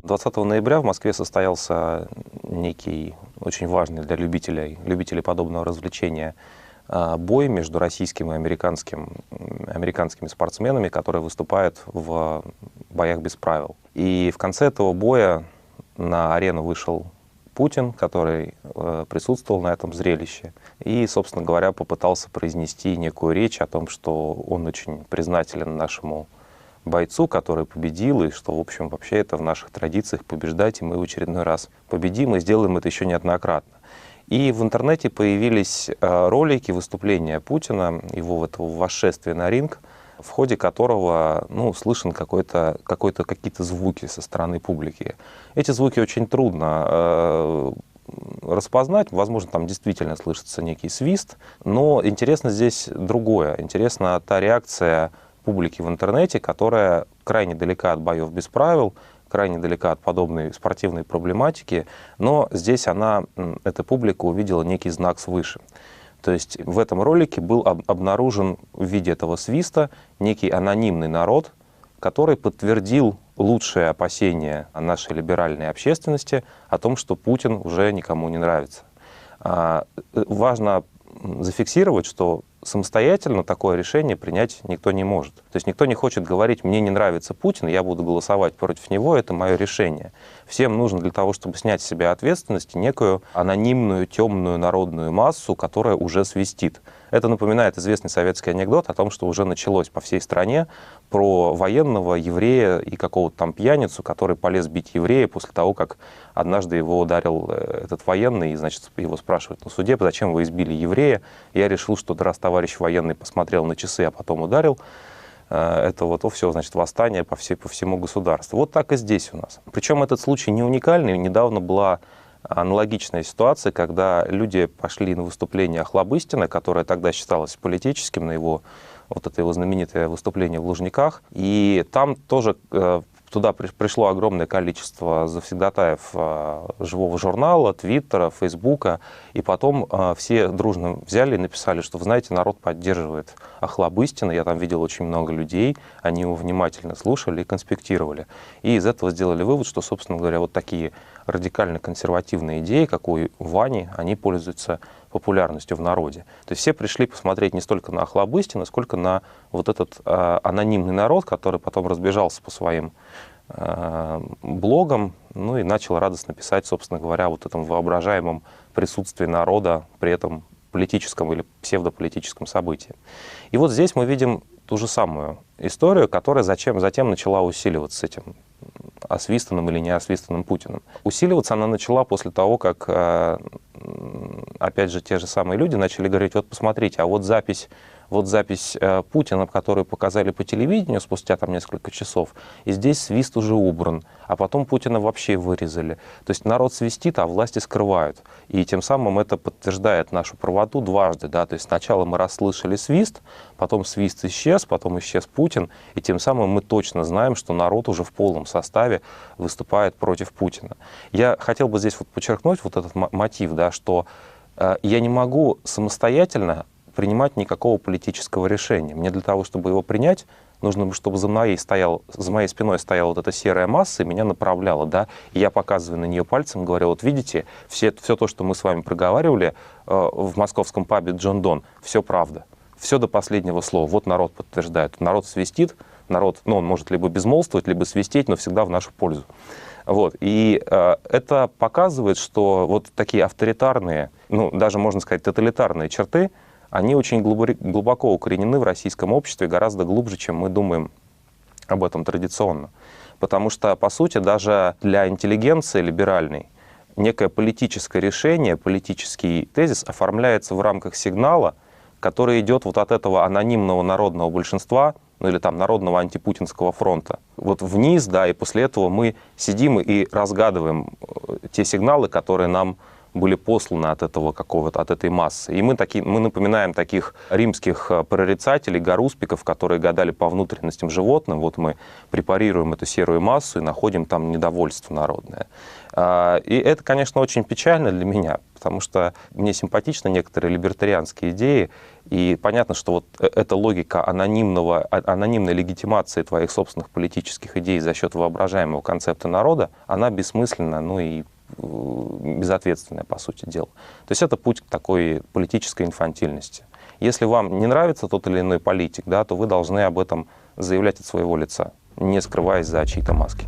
20 ноября в Москве состоялся некий очень важный для любителей подобного развлечения бой между российским и американскими спортсменами, которые выступают в боях без правил. И в конце этого боя на арену вышел Путин, который присутствовал на этом зрелище, и, собственно говоря, попытался произнести некую речь о том, что он очень признателен нашему бойцу, который победил, и что, в общем, вообще это в наших традициях побеждать, и мы в очередной раз победим, и сделаем это еще неоднократно. И в интернете появились ролики выступления Путина, его этого восшествия на ринг, в ходе которого слышен какие-то звуки со стороны публики. Эти звуки очень трудно распознать, возможно, там действительно слышится некий свист, но интересно здесь другое. Интересна та реакция публики в интернете, которая крайне далека от боев без правил, крайне далека от подобной спортивной проблематики, но здесь эта публика увидела некий знак свыше. То есть в этом ролике был обнаружен в виде этого свиста некий анонимный народ, который подтвердил лучшие опасения нашей либеральной общественности о том, что Путин уже никому не нравится. Важно зафиксировать, что самостоятельно такое решение принять никто не может. То есть никто не хочет говорить: мне не нравится Путин, я буду голосовать против него, это мое решение. Всем нужно для того, чтобы снять с себя ответственность, некую анонимную, темную народную массу, которая уже свистит. Это напоминает известный советский анекдот о том, что уже началось по всей стране про военного еврея и какого-то там пьяницу, который полез бить еврея после того, как однажды его ударил этот военный, и, значит, его спрашивают на суде: зачем вы избили еврея? Я решил, что раз товарищ военный посмотрел на часы, а потом ударил, это все, значит, восстание по всему государству. Вот так и здесь у нас. Причем этот случай не уникальный. Недавно была аналогичная ситуация, когда люди пошли на выступление Охлобыстина, которое тогда считалось политическим, на его знаменитое выступление в Лужниках. И там тоже туда пришло огромное количество завсегдатаев живого журнала, Твиттера, Фейсбука. И потом все дружно взяли и написали, что, вы знаете, народ поддерживает Охлобыстина. Я там видел очень много людей, они его внимательно слушали и конспектировали. И из этого сделали вывод, что, собственно говоря, вот такие радикально-консервативные идеи, как у Вани, они пользуются популярностью в народе. То есть все пришли посмотреть не столько на Охлобыстина, сколько на вот этот анонимный народ, который потом разбежался по своим блогам, и начал радостно писать, собственно говоря, о вот этом воображаемом присутствии народа при этом политическом или псевдополитическом событии. И вот здесь мы видим ту же самую историю, которая затем начала усиливаться с этим освистанным или неосвистанным Путиным. Усиливаться она начала после того, как, опять же, те же самые люди начали говорить: вот посмотрите, а вот запись Путина, которую показали по телевидению спустя там несколько часов, и здесь свист уже убран, а потом Путина вообще вырезали. То есть народ свистит, а власти скрывают. И тем самым это подтверждает нашу правоту дважды. Да? То есть сначала мы расслышали свист, потом свист исчез, потом исчез Путин, и тем самым мы точно знаем, что народ уже в полном составе выступает против Путина. Я хотел бы здесь подчеркнуть этот мотив, да, что я не могу самостоятельно принимать никакого политического решения. Мне для того, чтобы его принять, нужно, чтобы за моей спиной стояла вот эта серая масса и меня направляла. Да? И я показываю на нее пальцем, говорю: вот видите, все то, что мы с вами проговаривали в московском пабе «Джон Дон», все правда. Все до последнего слова. Вот народ подтверждает. Народ свистит, народ, он может либо безмолвствовать, либо свистеть, но всегда в нашу пользу. И это показывает, что вот такие авторитарные, даже можно сказать тоталитарные черты, они очень глубоко укоренены в российском обществе, гораздо глубже, чем мы думаем об этом традиционно. Потому что, по сути, даже для интеллигенции либеральной некое политическое решение, политический тезис оформляется в рамках сигнала, который идет вот от этого анонимного народного большинства, или там народного антипутинского фронта, вниз, да, и после этого мы сидим и разгадываем те сигналы, которые нам были посланы от этой массы. И мы напоминаем таких римских прорицателей, гаруспиков, которые гадали по внутренностям животным. Вот мы препарируем эту серую массу и находим там недовольство народное. И это, конечно, очень печально для меня, потому что мне симпатичны некоторые либертарианские идеи, и понятно, что вот эта логика анонимной легитимации твоих собственных политических идей за счет воображаемого концепта народа, она бессмысленна, ну и безответственная, по сути дела. То есть это путь к такой политической инфантильности. Если вам не нравится тот или иной политик, да, то вы должны об этом заявлять от своего лица, не скрываясь за чьи-то маски.